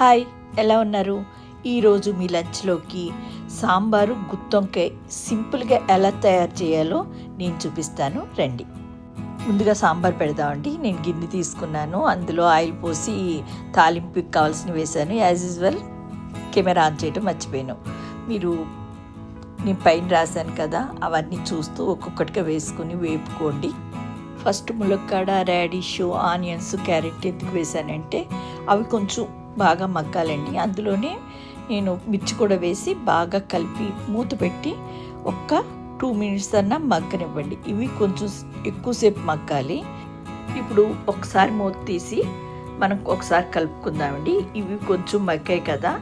Hi, ఎలా ఉన్నారు? ఈరోజు మీ లంచ్లోకి సాంబారు గుత్తొంకాయ సింపుల్గా ఎలా తయారు చేయాలో నేను చూపిస్తాను, రండి. ముందుగా సాంబార్ పెడదామండి. నేను గిన్నె తీసుకున్నాను, అందులో ఆయిల్ పోసి తాలింపుకి కావాల్సినవి వేసాను. యాజ్ యూజువల్ కెమెరా ఆన్ చేయడం మర్చిపోయాను. నేను పైన రాశాను కదా, అవన్నీ చూస్తూ ఒక్కొక్కటిగా వేసుకుని వేపుకోండి. ఫస్ట్ ములక్కాడ, రాడిష్, ఆనియన్స్, క్యారెట్ ఎందుకు వేసానంటే అవి కొంచెం బాగా మగ్గాలండి. అందులోనే నేను మిర్చి కూడా వేసి బాగా కలిపి మూత పెట్టి ఒక్క 2 minutes అన్నా మగ్గనివ్వండి. ఇవి కొంచెం ఎక్కువసేపు మగ్గాలి. ఇప్పుడు ఒకసారి మూత తీసి మనం ఒకసారి కలుపుకుందామండి. ఇవి కొంచెం మగ్గాయి కదా,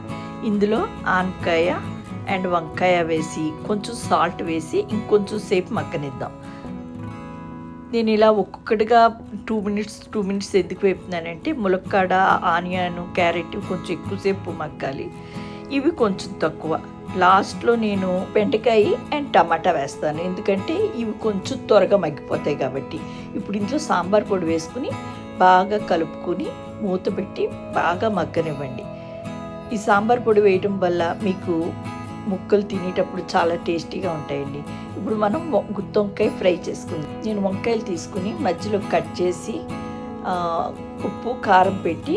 ఇందులో ఆనకాయ అండ్ వంకాయ వేసి కొంచెం సాల్ట్ వేసి ఇంకొంచెం సేపు మగ్గనిద్దాం. నేను ఇలా ఒక్కొక్కటిగా 2 minutes ఎందుకు వేపుతున్నానంటే ములక్కాడ, ఆనియన్, క్యారెట్ కొంచెం ఎక్కువసేపు మగ్గాలి, ఇవి కొంచెం తక్కువ. లాస్ట్లో నేను బెండకాయ అండ్ టమాటా వేస్తాను, ఎందుకంటే ఇవి కొంచెం త్వరగా మగ్గిపోతాయి కాబట్టి. ఇప్పుడు ఇంట్లో సాంబార్ పొడి వేసుకుని బాగా కలుపుకొని మూత పెట్టి బాగా మగ్గనివ్వండి. ఈ సాంబార్ పొడి వేయడం వల్ల మీకు ముక్కలు తినేటప్పుడు చాలా టేస్టీగా ఉంటాయండి. ఇప్పుడు మనం గుత్తొంకాయ ఫ్రై చేసుకుందాం. నేను వంకాయలు తీసుకుని మధ్యలో కట్ చేసి ఉప్పు, కారం పెట్టి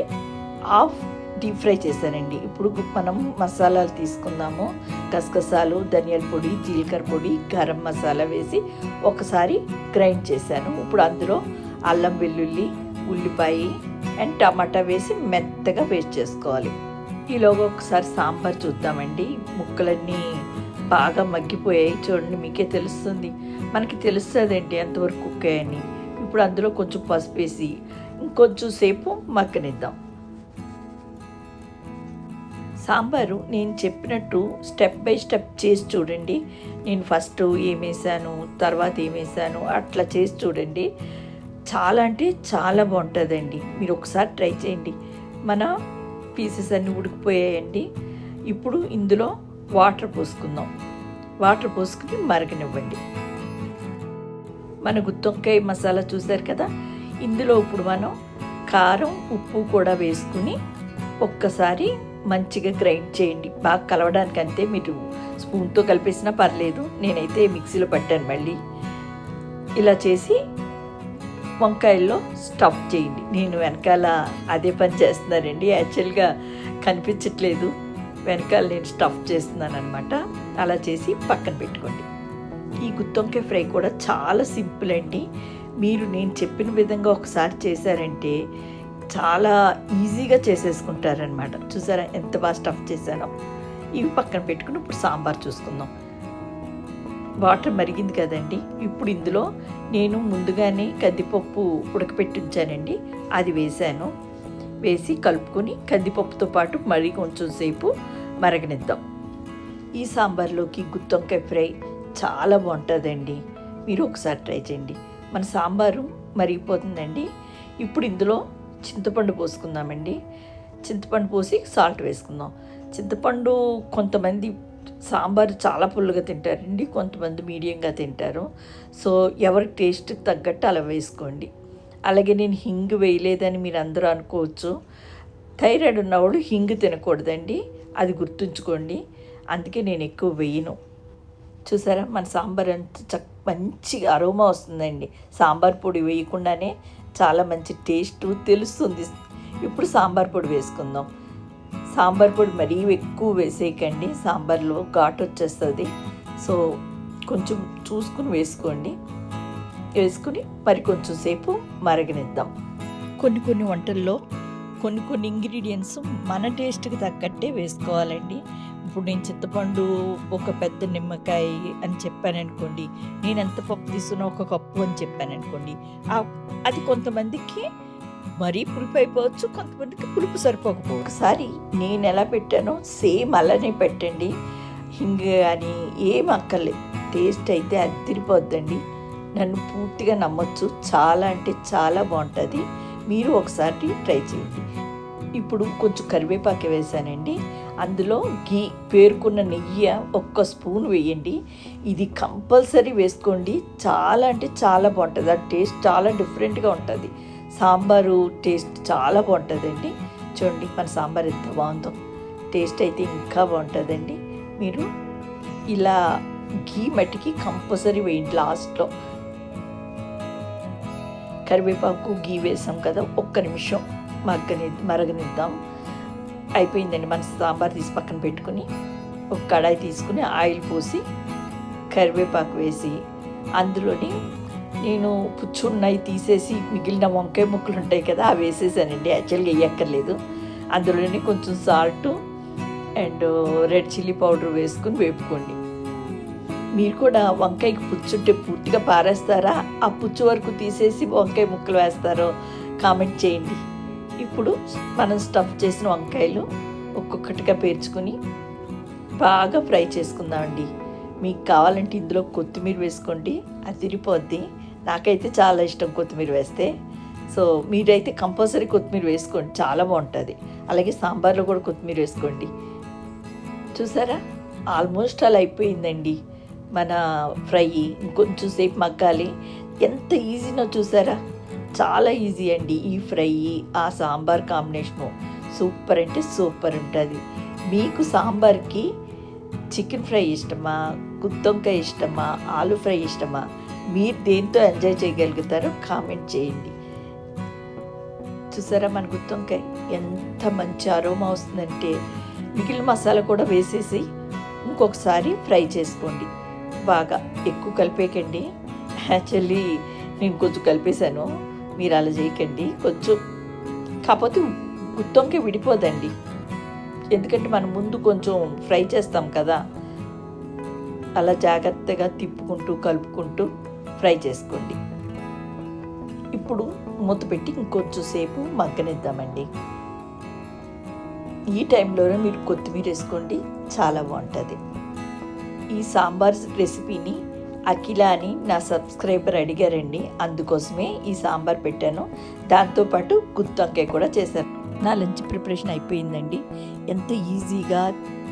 డీప్ ఫ్రై చేశానండి. ఇప్పుడు మనం మసాలాలు తీసుకుందాము. గసగసాలు, ధనియాల పొడి, జీలకర్ర పొడి, గరం మసాలా వేసి ఒకసారి గ్రైండ్ చేశాను. ఇప్పుడు అందులో అల్లం, వెల్లుల్లి, ఉల్లిపాయ అండ్ టమాటా వేసి మెత్తగా పేస్ట్ చేసుకోవాలి. ఈలోగా ఒకసారి సాంబార్ చూద్దామండి. ముక్కలన్నీ బాగా మగ్గిపోయాయి చూడండి, మీకే తెలుస్తుంది, మనకి తెలుస్తుందండి ఎంతవరకు కుక్ అయ్యాయని. ఇప్పుడు అందులో కొంచెం పసుపు వేసి ఇంకొంచెం సేపు మగ్గనిద్దాం. సాంబారు నేను చెప్పినట్టు స్టెప్ బై స్టెప్ చేసి చూడండి. నేను ఫస్ట్ ఏమేసాను, తర్వాత ఏమేసాను, అట్లా చేసి చూడండి. చాలా అంటే చాలా బాగుంటుందండి. మీరు ఒకసారి ట్రై చేయండి. మన పీసెస్ అన్నీ ఉడికిపోయాయండి. ఇప్పుడు ఇందులో వాటర్ పోసుకుందాం. వాటర్ పోసుకుని మరగనివ్వండి. మన గుత్తొంకాయ మసాలా చూసారు కదా, ఇందులో ఇప్పుడు మనం కారం, ఉప్పు కూడా వేసుకుని ఒక్కసారి మంచిగా గ్రైండ్ చేయండి. బాగా కలవడానికి అంతే, మీరు స్పూన్తో కలిపేసినా పర్లేదు, నేనైతే మిక్సీలో పట్టాను. మళ్ళీ ఇలా చేసి వంకాయల్లో స్టఫ్ చేయండి. నేను వెనకాల అదే పని చేస్తున్నానండి, యాక్చువల్గా కనిపించట్లేదు, వెనకాల నేను స్టఫ్ చేస్తున్నాను అనమాట. అలా చేసి పక్కన పెట్టుకోండి. ఈ గుత్తొంకాయ ఫ్రై కూడా చాలా సింపుల్ అండి. మీరు నేను చెప్పిన విధంగా ఒకసారి చేశారంటే చాలా ఈజీగా చేసేసుకుంటారనమాట. చూసారా ఎంత బాగా స్టఫ్ చేశానో. ఇవి పక్కన పెట్టుకుని ఇప్పుడు సాంబార్ చూసుకుందాం. వాటర్ మరిగింది కదండి, ఇప్పుడు ఇందులో నేను ముందుగానే కందిపప్పు ఉడకపెట్టి ఉంచానండి, అది వేసాను. వేసి కలుపుకొని కందిపప్పుతో పాటు మరీ కొంచెం సేపు మరగనిద్దాం. ఈ సాంబార్లోకి గుత్తొంకాయ ఫ్రై చాలా బాగుంటుందండి, మీరు ఒకసారి ట్రై చేయండి. మన సాంబారు మరిగిపోతుందండి. ఇప్పుడు ఇందులో చింతపండు పోసుకుందామండి. చింతపండు పోసి సాల్ట్ వేసుకుందాం. చింతపండు కొంతమంది సాంబారు చాలా పుల్లగా తింటారండి, కొంతమంది మీడియంగా తింటారు. సో ఎవరి టేస్ట్కి తగ్గట్టు అలా వేసుకోండి. అలాగే నేను హింగ్ వేయలేదని మీరు అందరూ అనుకోవచ్చు. థైరాయిడ్ ఉన్నవాడు హింగ్ తినకూడదండి, అది గుర్తుంచుకోండి. అందుకే నేను ఎక్కువ వేయను. చూసారా మన సాంబార్ అంత మంచిగా అరోమా వస్తుందండి. సాంబార్ పొడి వేయకుండానే చాలా మంచి టేస్ట్ తెలుస్తుంది. ఇప్పుడు సాంబార్ పొడి వేసుకుందాం. సాంబార్ పొడి మరీ ఎక్కువ వేసేయకండి, సాంబార్లో ఘాటు వచ్చేస్తుంది. సో కొంచెం చూసుకుని వేసుకోండి. వేసుకుని మరి కొంచెం సేపు మరగనిద్దాం. కొన్ని వంటల్లో కొన్ని ఇంగ్రీడియంట్స్ మన టేస్ట్కి తగ్గట్టే వేసుకోవాలండి. ఇప్పుడు నేను చింతపండు ఒక పెద్ద నిమ్మకాయ అని చెప్పాననుకోండి, నేను ఎంత పప్పు తీసుకున్నా 1 కప్పు అని చెప్పాననుకోండి, అది కొంతమందికి మరీ పులుపు అయిపోవచ్చు, కొంతమందికి పులుపు సరిపోకపోవచ్చు. ఒకసారి నేను ఎలా పెట్టానో సేమ్ అలానే పెట్టండి. హింగ్ అని ఏం అక్కర్లేదు, టేస్ట్ అయితే అదిరిపోద్దండి. నన్ను పూర్తిగా నమ్మొచ్చు, చాలా అంటే చాలా బాగుంటుంది. మీరు ఒకసారి ట్రై చేయండి. ఇప్పుడు కొంచెం కరివేపాకు వేసానండి. అందులో పేరుకున్న నెయ్యి 1 స్పూన్ వేయండి. ఇది కంపల్సరీ వేసుకోండి, చాలా అంటే చాలా బాగుంటుంది. ఆ టేస్ట్ చాలా డిఫరెంట్గా ఉంటుంది. సాంబారు టేస్ట్ చాలా బాగుంటుందండి. చూడండి మన సాంబార్ ఎంత బాగుందో. టేస్ట్ అయితే ఇంకా బాగుంటుందండి. మీరు ఇలా ఘీ మట్టికి కంపల్సరీ వేయండి. లాస్ట్లో కరివేపాకు ఘీ వేసాం కదా, ఒక్క నిమిషం మరగనిద్దాం. అయిపోయిందండి. మన సాంబార్ తీసి పక్కన పెట్టుకుని ఒక కడాయి తీసుకుని ఆయిల్ పోసి కరివేపాకు వేసి అందులోని నేను పుచ్చున్నవి తీసేసి మిగిలిన వంకాయ ముక్కలు ఉంటాయి కదా అవి వేసేసానండి. యాక్చువల్గా వేయక్కర్లేదు. అందులోని కొంచెం salt and red chilli powder వేసుకుని వేపుకోండి. మీరు కూడా వంకాయకి పుచ్చుంటే పూర్తిగా పారేస్తారా, ఆ పుచ్చు వరకు తీసేసి వంకాయ ముక్కలు వేస్తారో కామెంట్ చేయండి. ఇప్పుడు మనం స్టఫ్ చేసిన వంకాయలు ఒక్కొక్కటిగా పేర్చుకొని బాగా ఫ్రై చేసుకుందామండి. మీకు కావాలంటే ఇందులో కొత్తిమీర వేసుకోండి, అది తిరిగిపోద్ది. నాకైతే చాలా ఇష్టం కొత్తిమీర వేస్తే. సో మీరైతే కంపల్సరీ కొత్తిమీర వేసుకోండి, చాలా బాగుంటుంది. అలాగే సాంబార్లో కూడా కొత్తిమీర వేసుకోండి. చూసారా, ఆల్మోస్ట్ అలా అయిపోయిందండి మన ఫ్రై. ఇంకొంచెం సేపు మగ్గాలి. ఎంత ఈజీనో చూసారా, చాలా ఈజీ అండి. ఈ ఫ్రై ఆ సాంబార్ కాంబినేషను సూపర్ అంటే సూపర్ ఉంటుంది. మీకు సాంబార్కి చికెన్ ఫ్రై ఇష్టమా, గుత్తొంకాయ ఇష్టమా, ఆలు ఫ్రై ఇష్టమా, మీరు దేంతో ఎంజాయ్ చేయగలుగుతారో కామెంట్ చేయండి. చూసారా మన గుత్తొంకాయ ఎంత మంచి అరోమా వస్తుందంటే. మిగిలిన మసాలా కూడా వేసేసి ఇంకొకసారి ఫ్రై చేసుకోండి. బాగా ఎక్కువ కలిపేయకండి. యాక్చువల్లీ నేను కొంచెం కలిపేశాను, మీరు అలా చేయకండి. కొంచెం కాకపోతే గుత్తొంకాయ విడిపోదండి, ఎందుకంటే మనం ముందు కొంచెం ఫ్రై చేస్తాం కదా. అలా జాగ్రత్తగా తిప్పుకుంటూ కలుపుకుంటూ ఫ్రై చేసుకోండి. ఇప్పుడు మూత పెట్టి ఇంకొంచెం సేపు మగ్గనిద్దామండి. ఈ టైంలోనే మీరు కొత్తిమీర వేసుకోండి, చాలా బాగుంటుంది. ఈ సాంబార్ రెసిపీని అఖిల అని నా సబ్స్క్రైబర్ అడిగారండి, అందుకోసమే ఈ సాంబార్ పెట్టాను. దాంతోపాటు గుత్తొంకాయ కూడా చేశాను. నా లంచ్ ప్రిపరేషన్ అయిపోయిందండి. ఎంత ఈజీగా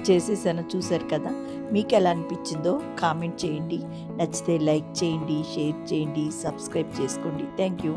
చేసేసానో చూసారు కదా. మీకు ఎలా అనిపించిందో కామెంట్ చేయండి. నచ్చితే లైక్ చేయండి, షేర్ చేయండి, సబ్స్క్రైబ్ చేసుకోండి. Thank you.